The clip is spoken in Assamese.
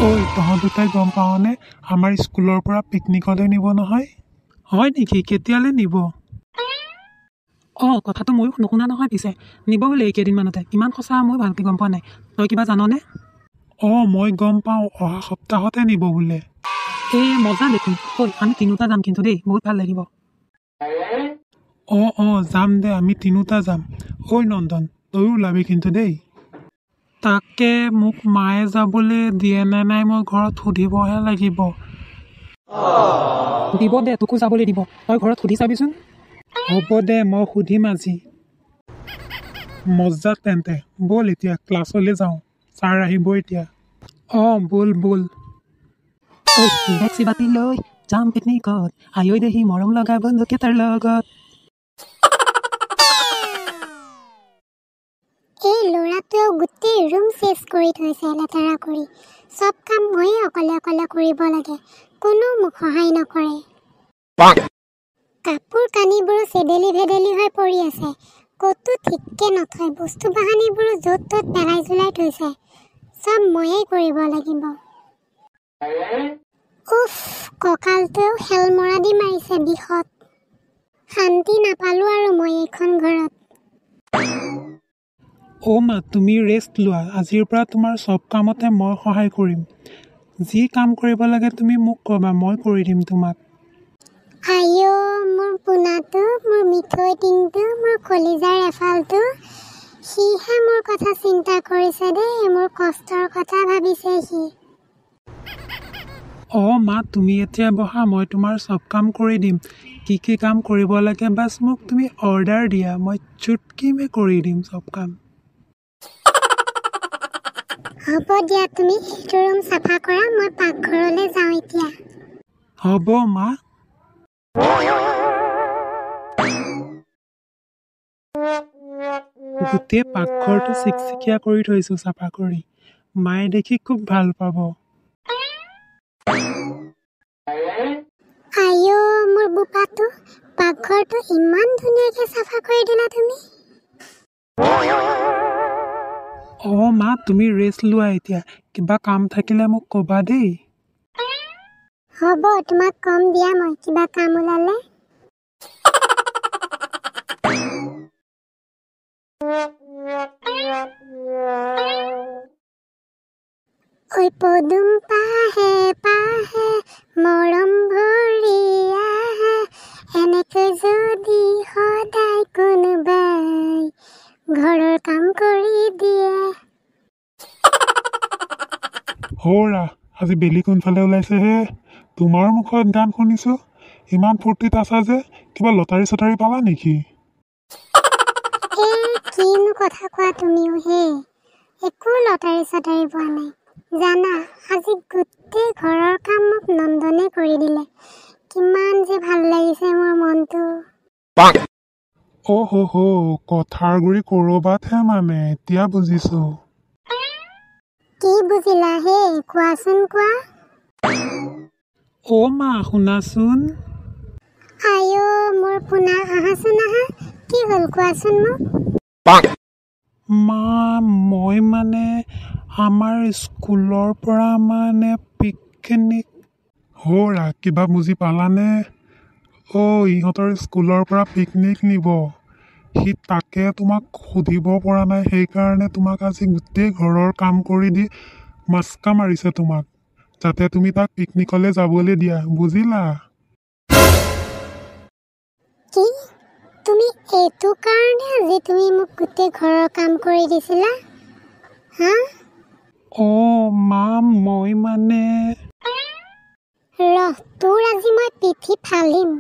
ঐ তহঁত দুটাই গম পাৱনে আমাৰ স্কুলৰ পৰা পিকনিকলৈ নিব নহয়? হয় নেকি? কেতিয়ালৈ নিব? কথাটো ময়ো নুশুনা নহয়, পিছে নিব বোলে এইকেইদিনমানতে। ইমান সঁচা মই ভালকৈ গম পোৱা নাই। তই কিবা জাননে? মই গম পাওঁ, অহা সপ্তাহতে নিব বোলে। মজা দেখোন। আমি তিনিওটা যাম কিন্তু দেই, বহুত ভাল লাগিব। যাম দে, আমি তিনিওটা যাম। ঐ নন্দন, তয়ো ওলাবি কিন্তু দেই। তাকে মোক মায়ে যাবলৈ দিয়ে নে নাই মই ঘৰত সুধিবহে লাগিব। দিব দে, তোকো যাবলৈ দিব। তই ঘৰত সুধি চাবিচোন। হ'ব দে, মই সুধিম আজি। মজ্জাক তেন্তে, ব'ল এতিয়া ক্লাছলৈ যাওঁ। ছাৰ আহিব এতিয়া। ব'ল ব'ল। টেক্সি বাতি লৈ যাম পিকনিকত, আয়ৈ দেহি মৰম লগা বন্ধুকেইটাৰ লগত। এই ল'ৰাটোৱেও গোটেই ৰুম চেচ কৰি থৈছে লেতেৰা কৰি। চব কাম ময়ে অকলে অকলে কৰিব লাগে, কোনো মোক সহায় নকৰে। কাপোৰ কানিবোৰো চেদেলি ভেদেলি হৈ পৰি আছে, ক'তো ঠিককে নথয়। বস্তু বাহানিবোৰো য'ত ত'ত পেলাই জুলাই থৈছে, চব ময়েই কৰিব লাগিব। উফ, কঁকালটোৱেও খেল মৰা দি মাৰিছে বিষত। শান্তি নাপালোঁ আৰু মই এইখন ঘৰত। মা, তুমি ৰেষ্ট লোৱা। আজিৰ পৰা তোমাৰ চব কামতে মই সহায় কৰিম। যি কাম কৰিব লাগে তুমি মোক ক'বা, মই কৰি দিম তোমাক। আইঅ, মোৰ পোনাটো, মোৰ মিঠৈ টিংটো, মোৰ কলিজাৰ এফালটো, সিহে মোৰ কথা চিন্তা কৰিছে দেই, মোৰ কষ্টৰ কথা ভাবিছে সি। মা, তুমি এতিয়া বহা, মই তোমাৰ চব কাম কৰি দিম। কি কি কাম কৰিব লাগে বাছ মোক তুমি অৰ্ডাৰ দিয়া, মই চুটকিমে কৰি দিম চব কাম। হ'ব দিয়া, তুমি এইটো ৰুম চাফা কৰা, মই পাকঘৰলৈ যাওঁ এতিয়া। হ'ব মা। গোটেই পাকঘৰটো চিকচিকীয়া কৰি থৈছোঁ চাফা কৰি। মায়ে দেখি খুব ভাল পাব। আইঅ, মোৰ বোপাটো, পাকঘৰটো ইমান ধুনীয়াকৈ চাফা কৰি দিলা তুমি। মা, তুমি ৰেষ্ট লোৱা এতিয়া। কিবা কাম থাকিলে মোক ক'বা দেই। হ'ব, তোমাক কম দিয়া মই কিবা কাম ওলালে। ঐ পদুম পাহে পাহে মৰম ভৰি আহে, এনেকৈ যদি সদায় কোনোবাই ঘৰৰ কাম কৰি দিয়ে। হৌৰা, আজি বেলি কোনফালে ওলাইছেহে। তোমাৰ মুখত গান শুনিছোঁ। ইমান ফূৰ্তিত আছা যে, কিবা লটাৰী চটাৰী পালা নেকি? কিনো কথা কোৱা তুমিও হে। একো লটাৰী চটাৰী পোৱা নাই। জানা, আজি গোটেই ঘৰৰ কাম মোক নন্দনে কৰি দিলে। কিমান যে ভাল লাগিছে মোৰ মনটো। কথাৰ গুৰি ক'ৰবাতহে মানে, এতিয়া বুজিছোঁ। কি বুজিলা হে, কোৱাচোন কোৱা। মা, শুনাচোন। আইঅ, মোৰ পোনা, আহাচোন আহা। কি হ'ল কোৱাচোন মোক। মা, মই মানে আমাৰ স্কুলৰ পৰা মানে পিকনিক। হৌৰা, কিবা বুজি পালানে? ইহঁতৰ স্কুলৰ পৰা পিকনিক নিব। সি তাকে তোমাক সুধিব পৰা নাই, সেইকাৰণে তোমাক আজি গোটেই ঘৰৰ কাম কৰি দি মাস্কা মাৰিছে তোমাক, যাতে তুমি তাক পিকনিকলৈ যাবলৈ দিয়া, বুজিলা? কি? তুমি এইটো কাৰণে আজি তুমি মোক গোটেই ঘৰৰ কাম কৰি দিছিলা? হা? মা, মই মানে তোৰ আজি মই পিঠি ফালিম।